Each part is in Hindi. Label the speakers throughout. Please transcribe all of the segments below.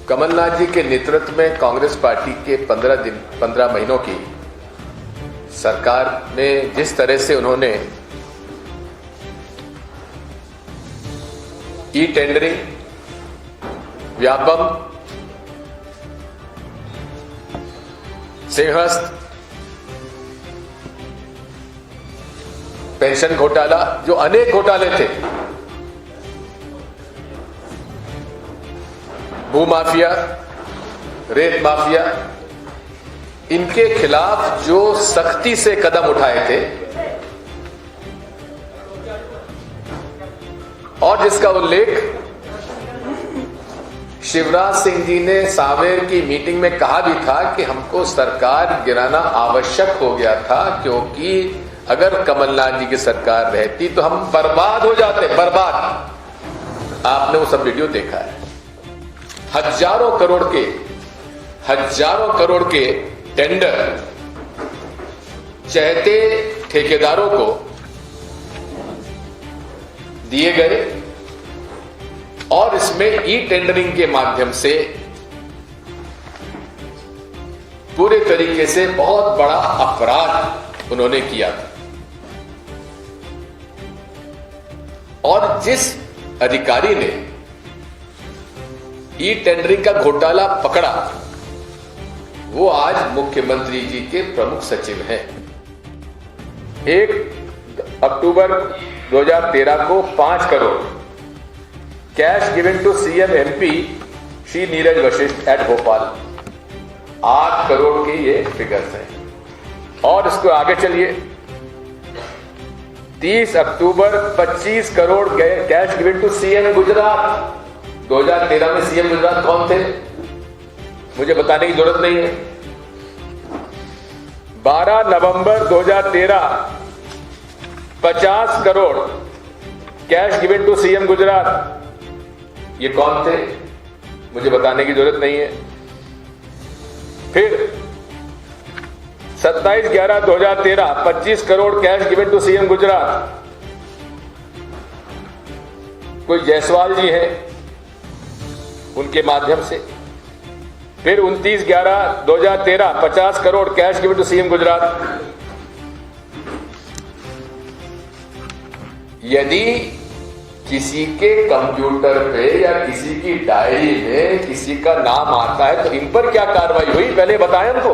Speaker 1: कमलनाथ जी के नेतृत्व में कांग्रेस पार्टी के 15 महीनों की सरकार में जिस तरह से उन्होंने e tendering, Vyapam, Simhastha, pension घोटाला, जो अनेक घोटाले थे, भू माफिया, रेत माफिया, इनके खिलाफ जो सख्ती से कदम उठाए थे और जिसका उल्लेख शिवराज सिंह जी ने सांवेर की मीटिंग में कहा भी था कि हमको सरकार गिराना आवश्यक हो गया था, क्योंकि अगर कमलनाथ जी की सरकार रहती तो हम बर्बाद हो जाते, बर्बाद। आपने वो सब वीडियो देखा है। हजारों करोड़ के टेंडर चहते ठेकेदारों को दिए गए और इसमें ई टेंडरिंग के माध्यम से पूरे तरीके से बहुत बड़ा अपराध उन्होंने किया था। और जिस अधिकारी ने ई टेंडरिंग का घोटाला पकड़ा, वो आज मुख्यमंत्री जी के प्रमुख सचिव हैं। 1 अक्टूबर 2013 को 5 crore cash given to CM MP Shri Neeraj Vashishtha at Bhopal. 8 crore के ये फिगर्स हैं। और इसको आगे चलिए, 30 अक्टूबर 25 crore cash given to CM Gujarat. 2013 में सीएम गुजरात कौन थे, मुझे बताने की जरूरत नहीं है। 12 नवंबर 2013 50 crore cash given to CM Gujarat. ये कौन थे, मुझे बताने की जरूरत नहीं है। फिर 27/11/2013 25 crore cash given to CM Gujarat. कोई जायसवाल जी हैं, उनके माध्यम से। फिर 29/11/2013 50 crore cash given to CM Gujarat. यदि किसी के कंप्यूटर पे या किसी की डायरी में किसी का नाम आता है तो इन पर क्या कार्रवाई हुई, पहले बताएं हमको।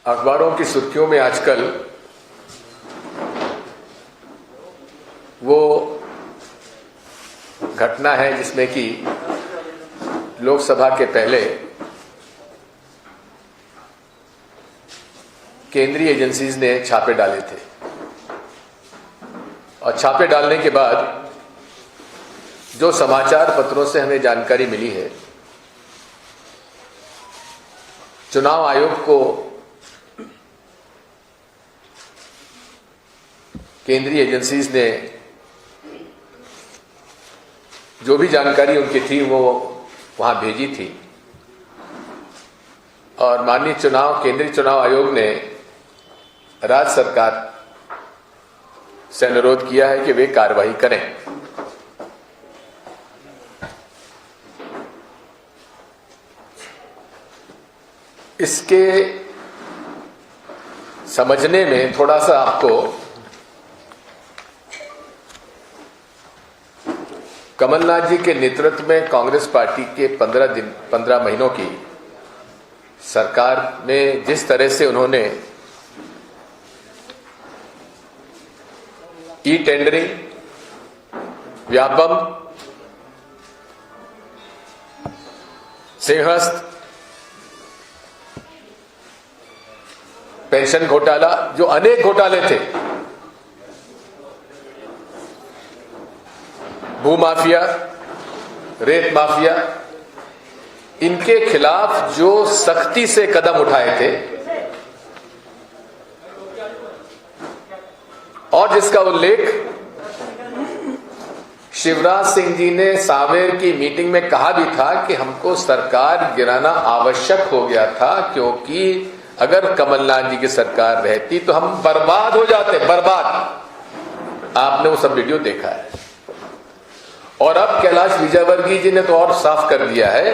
Speaker 1: अखबारों की सुर्खियों में आजकल वो घटना है जिसमें कि लोकसभा के पहले केंद्रीय एजेंसीज ने छापे डाले थे और छापे डालने के बाद जो समाचार पत्रों से हमें जानकारी मिली है, चुनाव आयोग को केंद्रीय एजेंसीज ने जो भी जानकारी उनकी थी वो वहां भेजी थी और माननीय केंद्रीय चुनाव आयोग ने राज्य सरकार से अनुरोध किया है कि वे कार्रवाई करें। इसके समझने में थोड़ा सा आपको कमलनाथ जी के नेतृत्व में कांग्रेस पार्टी के 15 महीनों की सरकार में जिस तरह से उन्होंने e tendering, Vyapam, Simhastha, pension घोटाला, जो अनेक घोटाले थे, भू माफिया, रेत माफिया, इनके खिलाफ जो सख्ती से कदम उठाए थे और जिसका उल्लेख शिवराज सिंह जी ने सांवेर की मीटिंग में कहा भी था कि हमको सरकार गिराना आवश्यक हो गया था, क्योंकि अगर कमलनाथ जी की सरकार रहती तो हम बर्बाद हो जाते, बर्बाद। आपने वो सब वीडियो देखा है। और अब कैलाश विजयवर्गीय जी ने तो और साफ कर दिया है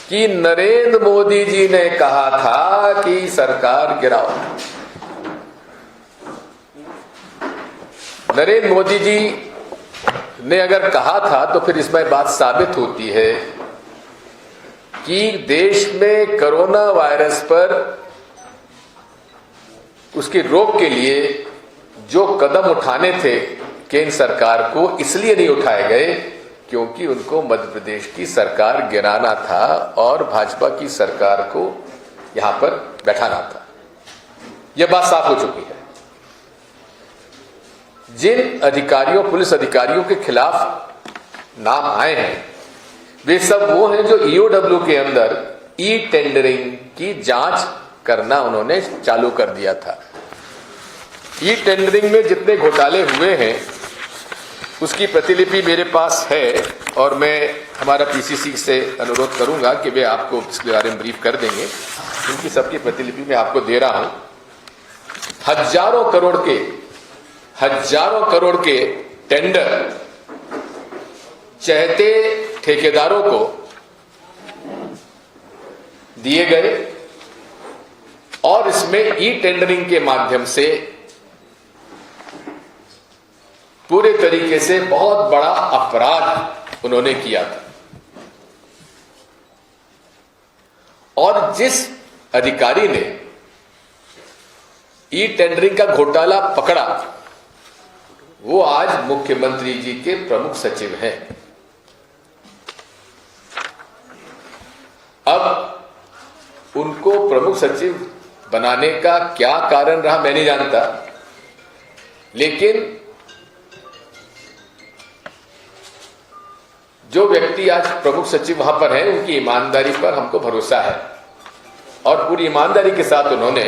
Speaker 1: कि नरेंद्र मोदी जी ने कहा था कि सरकार गिराओ। नरेंद्र मोदी जी ने अगर कहा था तो फिर इसमें बात साबित होती है कि देश में कोरोना वायरस पर उसकी रोक के लिए जो कदम उठाने थे केंद्र सरकार को, इसलिए नहीं उठाए गए क्योंकि उनको मध्य प्रदेश की सरकार गिराना था और भाजपा की सरकार को यहां पर बैठाना था। यह बात साफ हो चुकी है। जिन अधिकारियों, पुलिस अधिकारियों के खिलाफ नाम आए हैं वे सब वो हैं जो ईओडब्ल्यू के अंदर ई टेंडरिंग की जांच करना उन्होंने चालू कर दिया था। ई टेंडरिंग में जितने घोटाले हुए हैं उसकी प्रतिलिपि मेरे पास है और मैं हमारा पीसीसी से अनुरोध करूंगा कि वे आपको इसके बारे में ब्रीफ कर देंगे। इनकी सबकी प्रतिलिपि मैं आपको दे रहा हूं। हजारों करोड़ के टेंडर चहते ठेकेदारों को दिए गए और इसमें ई टेंडरिंग के माध्यम से पूरे तरीके से बहुत बड़ा अपराध उन्होंने किया था। और जिस अधिकारी ने ई टेंडरिंग का घोटाला पकड़ा वो आज मुख्यमंत्री जी के प्रमुख सचिव हैं। अब उनको प्रमुख सचिव बनाने का क्या कारण रहा मैं नहीं जानता, लेकिन जो व्यक्ति आज प्रमुख सचिव वहां पर हैं उनकी ईमानदारी पर हमको भरोसा है और पूरी ईमानदारी के साथ उन्होंने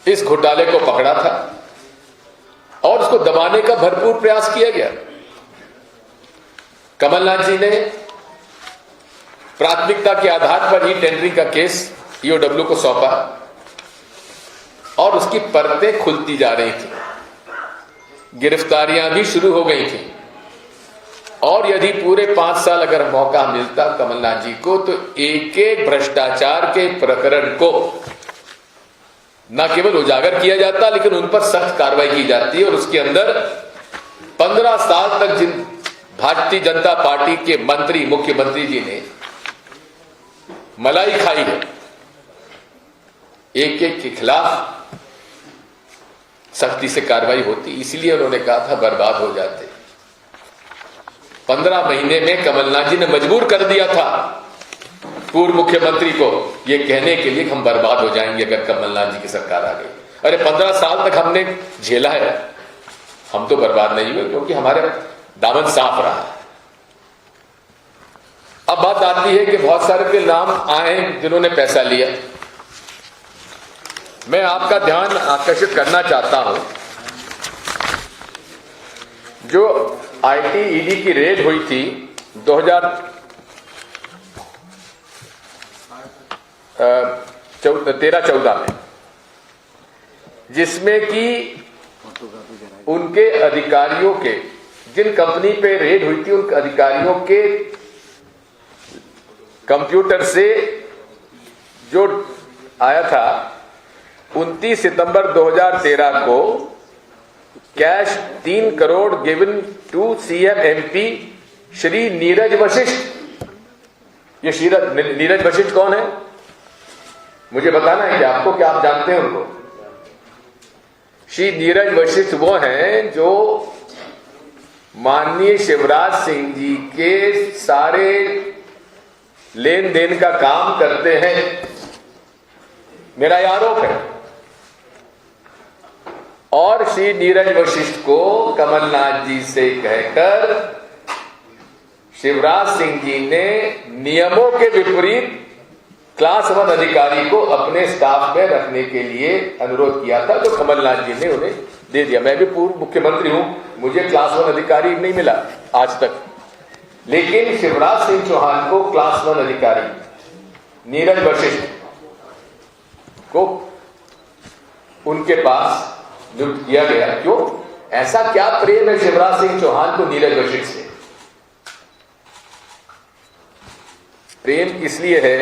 Speaker 1: इस घोटाले को पकड़ा था और उसको दबाने का भरपूर प्रयास किया गया। कमलनाथ जी ने प्राथमिकता के आधार पर ई टेंडरिंग का केस ईओडब्ल्यू को सौंपा और उसकी परतें खुलती जा रही थी, गिरफ्तारियां भी शुरू हो गई थी। और यदि पूरे 5 साल अगर मौका मिलता कमलनाथ जी को तो एक एक भ्रष्टाचार के प्रकरण को न केवल उजागर किया जाता लेकिन उन पर सख्त कार्रवाई की जाती और उसके अंदर 15 साल तक जिन भारतीय जनता पार्टी के मंत्री मुख्यमंत्री जी ने मलाई खाई है, एक एक के खिलाफ सख्ती से कार्रवाई होती। इसलिए उन्होंने कहा था बर्बाद हो जाते। 15 महीने में कमलनाथ जी ने मजबूर कर दिया था पूर्व मुख्यमंत्री को यह कहने के लिए कि हम बर्बाद हो जाएंगे अगर कमलनाथ जी की सरकार आ गई। अरे 15 साल तक हमने झेला है, हम तो बर्बाद नहीं हुए क्योंकि हमारे दामन साफ रहा है। अब बात आती है कि बहुत सारे के नाम आए जिन्होंने पैसा लिया। मैं आपका ध्यान आकर्षित करना चाहता हूं, जो आईटी ईडी की रेड हुई थी 2013-14 में, जिसमें कि उनके अधिकारियों के, जिन कंपनी पे रेड हुई थी उन अधिकारियों के कंप्यूटर से जो आया था 29 सितंबर 2013 को cash 3 crore given to CM MP Shri Neeraj Vashishtha. ये नीरज वशिष्ठ कौन है मुझे बताना है कि आपको, क्या आप जानते हैं उनको? श्री नीरज वशिष्ठ वो हैं जो माननीय शिवराज सिंह जी के सारे लेन देन का काम करते हैं। मेरा यह आरोप है। और श्री नीरज वशिष्ठ को कमलनाथ जी से कहकर शिवराज सिंह जी ने नियमों के विपरीत क्लास 1 अधिकारी को अपने स्टाफ में रखने के लिए अनुरोध किया था, तो कमलनाथ जी ने उन्हें दे दिया। मैं भी पूर्व मुख्यमंत्री हूं, मुझे क्लास 1 अधिकारी नहीं मिला आज तक, लेकिन शिवराज सिंह चौहान को क्लास 1 अधिकारी नीरज वशिष्ठ को उनके पास नियुक्त किया गया। क्यों? ऐसा क्या प्रेम है शिवराज सिंह चौहान को नीरज वशिष्ठ से? प्रेम इसलिए है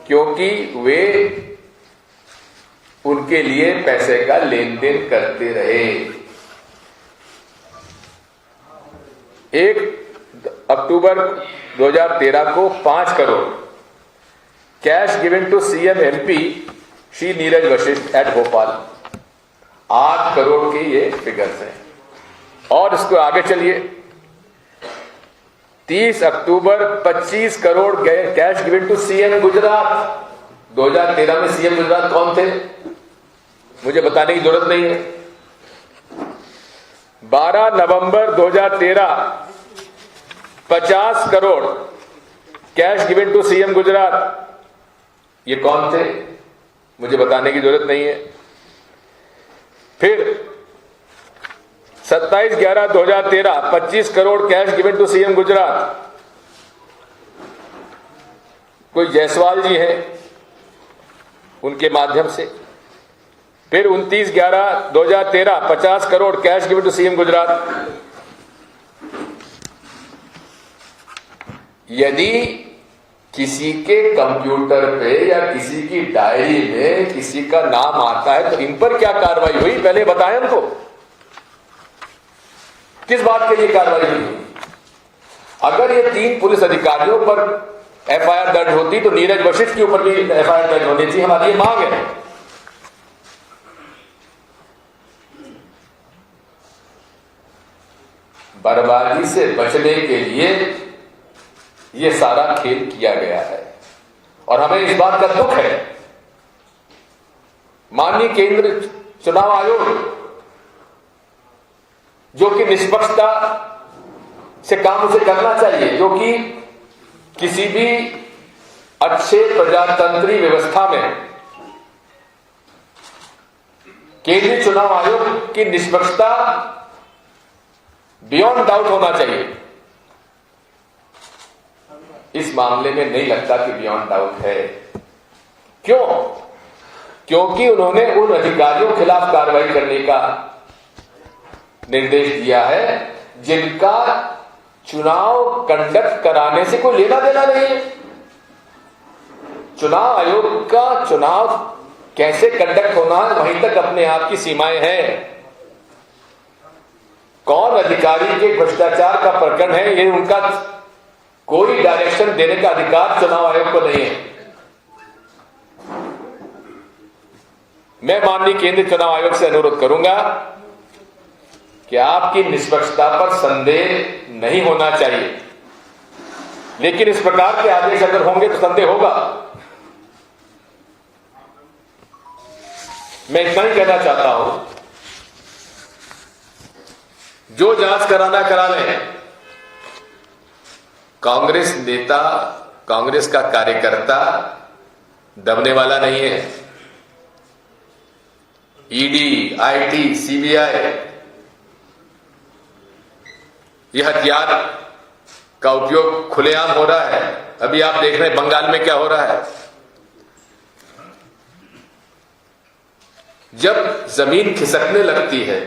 Speaker 1: क्योंकि वे उनके लिए पैसे का लेन देन करते रहे। 1 अक्टूबर 2013 को 5 crore cash given to CM MP Shri Neeraj Vashishtha at Bhopal. 8 crore के ये फिगर्स हैं। और इसको आगे चलिए, 30 अक्टूबर 25 crore cash given to CM Gujarat. 2013 में सीएम गुजरात कौन थे? मुझे बताने की जरूरत नहीं है। 12 नवंबर 2013 50 crore cash given to CM Gujarat. ये कौन थे? मुझे बताने की जरूरत नहीं है। फिर 27/11/2013 25 crore cash given to CM Gujarat. कोई जायसवाल जी हैं, उनके माध्यम से। फिर 29/11/2013 50 crore cash given to CM Gujarat. यदि किसी के कंप्यूटर पे या किसी की डायरी में किसी का नाम आता है तो इन पर क्या कार्रवाई हुई, पहले बताएं हमको। किस बात के लिए कार्रवाई हुई? अगर ये 3 पुलिस अधिकारियों पर एफआईआर दर्ज होती तो नीरज वशिष्ठ के ऊपर भी एफआईआर दर्ज होनी चाहिए। हमारी ये मांग है। बर्बादी से बचने के लिए ये सारा खेल किया गया है और हमें इस बात का दुख है। माननीय केंद्र चुनाव आयोग, जो कि निष्पक्षता से काम उसे करना चाहिए, जो कि किसी भी अच्छे प्रजातंत्री व्यवस्था में केंद्रीय चुनाव आयोग की निष्पक्षता बियॉन्ड डाउट होना चाहिए। इस मामले में नहीं लगता कि बियॉन्ड डाउट है। क्यों? क्योंकि उन्होंने उन अधिकारियों के खिलाफ कार्रवाई करने का निर्देश दिया है जिनका चुनाव कंडक्ट कराने से कोई लेना देना नहीं है। चुनाव आयोग का चुनाव कैसे कंडक्ट होना है, वहीं तक अपने आप की सीमाएं हैं। कौन अधिकारी के भ्रष्टाचार का प्रकरण है, ये उनका कोई डायरेक्शन देने का अधिकार चुनाव आयोग को नहीं है। मैं माननीय केंद्रीय चुनाव आयोग से अनुरोध करूंगा कि आपकी निष्पक्षता पर संदेह नहीं होना चाहिए, लेकिन इस प्रकार के आदेश अगर होंगे तो संदेह होगा। मैं इतना ही कहना चाहता हूं, जो जांच कराना करा लें। कांग्रेस नेता, कांग्रेस का कार्यकर्ता दबने वाला नहीं है। ईडी, आईटी, सीबीआई, यह हथियार का उपयोग खुलेआम हो रहा है। अभी आप देख रहे हैं बंगाल में क्या हो रहा है। जब जमीन खिसकने लगती है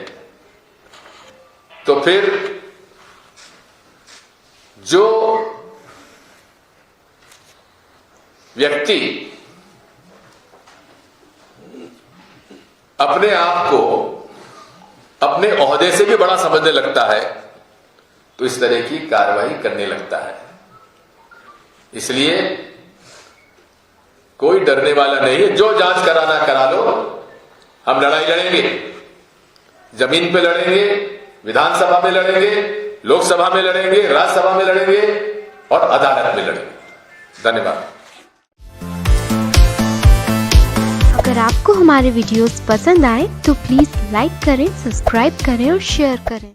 Speaker 1: तो फिर जो व्यक्ति अपने आप को अपने ओहदे से भी बड़ा समझने लगता है तो इस तरह की कार्रवाई करने लगता है। इसलिए कोई डरने वाला नहीं है। जो जांच कराना करा लो। हम लड़ाई लड़ेंगे, जमीन पे लड़ेंगे, विधानसभा में लड़ेंगे, लोकसभा में लड़ेंगे, राज्यसभा में लड़ेंगे और अदालत में लड़ेंगे। धन्यवाद।
Speaker 2: अगर आपको हमारे वीडियोस पसंद आए तो प्लीज लाइक करें, सब्सक्राइब करें और शेयर करें।